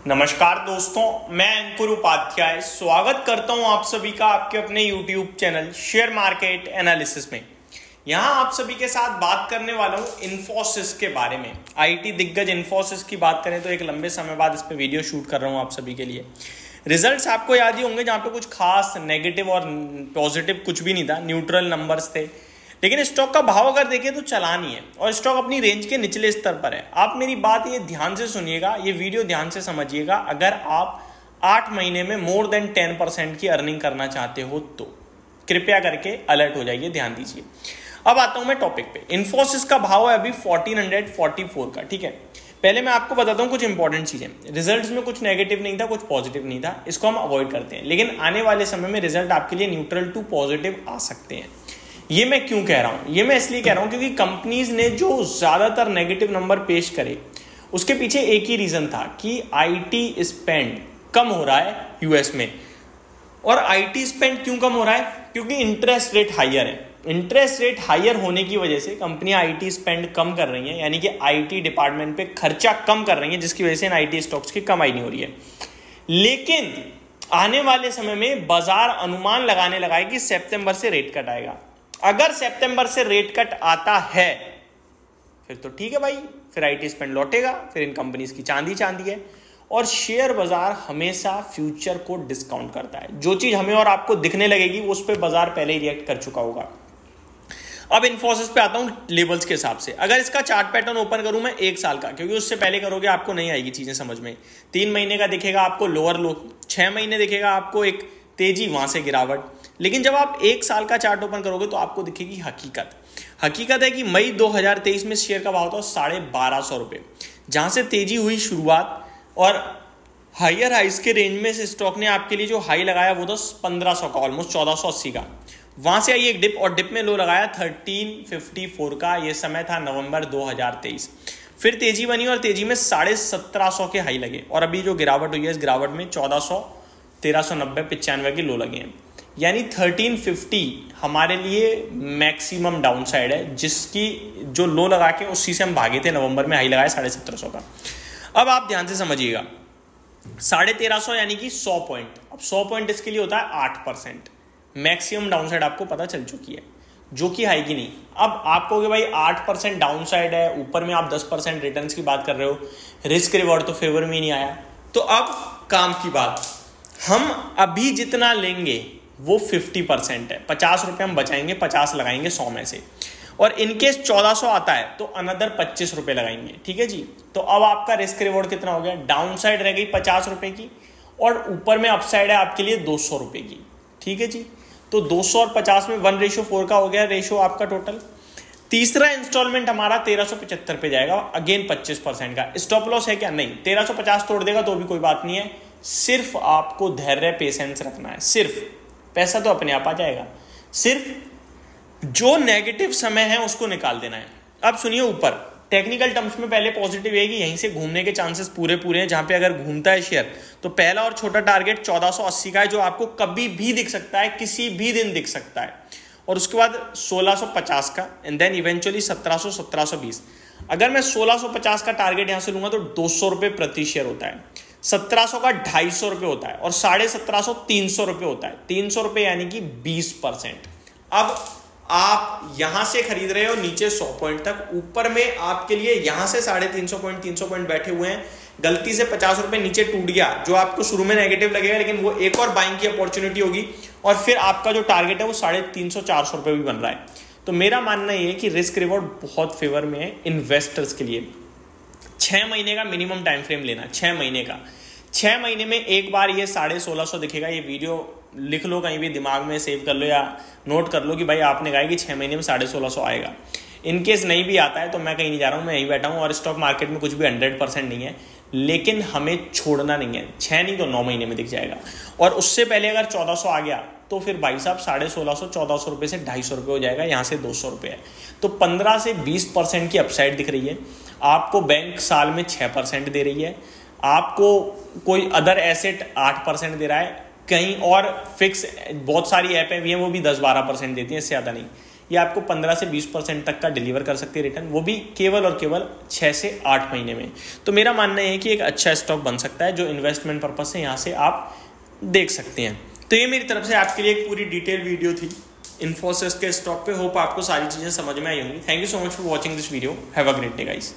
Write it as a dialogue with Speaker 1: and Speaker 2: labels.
Speaker 1: नमस्कार दोस्तों, मैं अंकुर उपाध्याय स्वागत करता हूं आप सभी का आपके अपने YouTube channel share market analysis में। यहां आप सभी के साथ बात करने वाला हूं इन्फोसिस के बारे में। आईटी दिग्गज इन्फोसिस की बात करें तो एक लंबे समय बाद इस पे वीडियो शूट कर रहा हूं आप सभी के लिए। रिजल्ट्स आपको याद ही होंगे, जहां पे कुछ खास नेगेटिव और पॉजिटिव कुछ भी नहीं था, न्यूट्रल नंबर्स थे। लेकिन स्टॉक का भाव अगर देखें तो चला नहीं है और स्टॉक अपनी रेंज के निचले स्तर पर है। आप मेरी बात ये ध्यान से सुनिएगा, ये वीडियो ध्यान से समझिएगा। अगर आप 8 महीने में मोर देन 10% की अर्निंग करना चाहते हो तो कृपया करके अलर्ट हो जाइए, ध्यान दीजिए। अब आता हूं मैं टॉपिक पे। इन्फोसिस का भाव है अभी 1444 का, ठीक है। पहले मैं आपको बताता हूं कुछ इंपॉर्टेंट चीजें। रिजल्ट्स में कुछ नेगेटिव नहीं था, कुछ पॉजिटिव नहीं था, इसको हम अवॉइड करते हैं। लेकिन आने वाले समय में रिजल्ट आपके लिए न्यूट्रल टू पॉजिटिव आ सकते हैं। ये मैं क्यों कह रहा हूं? ये मैं इसलिए कह रहा हूं क्योंकि कंपनीज ने जो ज्यादातर नेगेटिव नंबर पेश करे उसके पीछे एक ही रीजन था कि आईटी स्पेंड कम हो रहा है यूएस में। और आईटी स्पेंड क्यों कम हो रहा है? क्योंकि इंटरेस्ट रेट हायर है। इंटरेस्ट रेट हायर होने की वजह से कंपनियां आईटी स्पेंड कम कर रही हैं, यानी कि आईटी डिपार्टमेंट पे खर्चा कम कर रही हैं, जिसकी वजह से इन आईटी स्टॉक्स की कमाई नहीं हो रही है। लेकिन आने वाले समय में बाजार अनुमान लगाने लगा है कि सितंबर से रेट कट आएगा। अगर सितंबर से रेट कट आता है फिर तो ठीक है भाई, फिर आईटी स्पेंड लौटेगा, फिर इन कंपनीज की चांदी चांदी है। और शेयर बाजार हमेशा फ्यूचर को डिस्काउंट करता है। जो चीज हमें और आपको दिखने लगेगी उस पर बाजार पहले ही रिएक्ट कर चुका होगा। अब इन्फोसिस पे आता हूं लेवल्स के हिसाब से। अगर इसका चार्ट पैटर्न ओपन करूं मैं 1 साल का, क्योंकि उससे पहले करोगे आपको नहीं आएगी चीजें समझ में। 3 महीने का दिखेगा आपको लोअर लो, 6 महीने दिखेगा आपको एक तेजी, वहां से गिरावट। लेकिन जब आप 1 साल का चार्ट ओपन करोगे तो आपको दिखेगी हकीकत है कि मई 2023 में शेयर का भाव था 1250 रुपए, जहां से तेजी हुई शुरुआत और हायर हाइस के रेंज में से स्टॉक ने आपके लिए जो हाई लगाया वो था 1500 का, ऑलमोस्ट 1480 का। वहां से आई एक डिप और डिप में लो लगाया 1354 का। ये समय था नवंबर 2023। फिर तेजी बनी और तेजी में 1750 के हाई लगे और अभी जो गिरावट हुई है इस गिरावट में 1400, 1390, 95 के लो लगे हैं। यानी 1350 हमारे लिए मैक्सिमम डाउनसाइड है, जिसकी जो लो लगा के उसी से हम भागे थे। नवंबर में हाई लगाया 1750 का। अब आप ध्यान से समझिएगा, 1350 यानी कि 100 पॉइंट। अब 100 पॉइंट इसके लिए होता है 8%। मैक्सिमम डाउनसाइड आपको पता चल चुकी है, जो कि हाई की नहीं। अब आप कहोगे भाई 8% डाउनसाइड है, ऊपर में आप 10% रिटर्न्स की बात कर रहे हो, रिस्क रिवॉर्ड तो फेवर में ही नहीं आया। तो अब काम की बात, हम अभी जितना लेंगे वो 50% है। 50 रुपए हम बचाएंगे, 50 लगाएंगे 100 में से। और इनकेस 1400 आता है तो अनदर 25 रुपए लगाएंगे, ठीक है जी। तो अब आपका रिस्क रिवॉर्ड कितना हो गया? डाउन साइड रह गई 50 रुपए की और ऊपर में अपसाइड है आपके लिए 200 रुपए की, ठीक है जी। तो 200 और 50 में 1:4 का हो गया रेशो आपका टोटल। तीसरा इंस्टॉलमेंट हमारा 1375 पे जाएगा, अगेन 25% का। स्टॉप लॉस है क्या? नहीं। 1350 तोड़ देगा तो भी कोई बात नहीं है, सिर्फ आपको धैर्य पेशेंस रखना है। सिर्फ पैसा तो अपने आप आ जाएगा, सिर्फ जो नेगेटिव समय है उसको निकाल देना है। अब सुनिए, ऊपर टेक्निकल टर्म्स में पहले पॉजिटिव है कि यहीं से घूमने के चांसेस पूरे हैं। जहां पे अगर घूमता है शेयर तो पहला और छोटा टारगेट 1480 का है, जो आपको कभी भी दिख सकता है, किसी भी दिन दिख सकता है। और उसके बाद 1650 का एंड देन इवेंचुअली 1700, 1720। अगर मैं 1650 का टारगेट यहां से लूंगा तो 200 रुपए प्रति शेयर होता है। 1700 का 250 रुपए होता है और 1750 300 रुपए होता है। 300 रुपए यानी कि 20%। अब आप यहां से खरीद रहे हो नीचे 100 पॉइंट तक, ऊपर में आपके लिए यहां से 350 पॉइंट, 300 पॉइंट बैठे हुए हैं। गलती से 50 रुपए नीचे टूट गया, जो आपको शुरू में नेगेटिव लगेगा, लेकिन वो एक और बाइंग की अपॉर्चुनिटी होगी और फिर आपका जो टारगेट है वो 350, 400 रुपए भी बन रहा है। तो मेरा मानना यह है कि रिस्क रिवॉर्ड बहुत फेवर में है इन्वेस्टर्स के लिए। 6 महीने का मिनिमम टाइम फ्रेम लेना, 6 महीने का। 6 महीने में एक बार ये 1650 दिखेगा। ये वीडियो लिख लो, कहीं भी दिमाग में सेव कर लो या नोट कर लो कि भाई आपने कहा कि 6 महीने में 1650 आएगा। इनकेस नहीं भी आता है तो मैं कहीं नहीं जा रहा हूँ, मैं यहीं बैठा हूँ। और स्टॉक मार्केट में कुछ भी 100% नहीं है, लेकिन हमें छोड़ना नहीं है। 6 नहीं तो 9 महीने में दिख जाएगा। और उससे पहले अगर 1400 आ गया तो फिर भाई साहब 1650, 1400 रुपये से 250 रुपये हो जाएगा, यहाँ से 200 रुपये है। तो 15 से 20% की अपसाइड दिख रही है आपको। बैंक साल में 6% दे रही है आपको, कोई अदर एसेट 8% दे रहा है, कहीं और फिक्स बहुत सारी ऐपें भी हैं वो भी 10-12% देती हैं, इससे ज़्यादा नहीं। ये आपको 15 से 20% तक का डिलीवर कर सकती है रिटर्न, वो भी केवल और केवल 6 से 8 महीने में। तो मेरा मानना है कि एक अच्छा स्टॉक बन सकता है जो इन्वेस्टमेंट पर्पज से यहाँ से आप देख सकते हैं। तो ये मेरी तरफ से आपके लिए एक पूरी डिटेल वीडियो थी इन्फोसिस के स्टॉक पे। होप आपको सारी चीज़ें समझ में आई होंगी। Thank you so much for watching this video. Have a great day guys.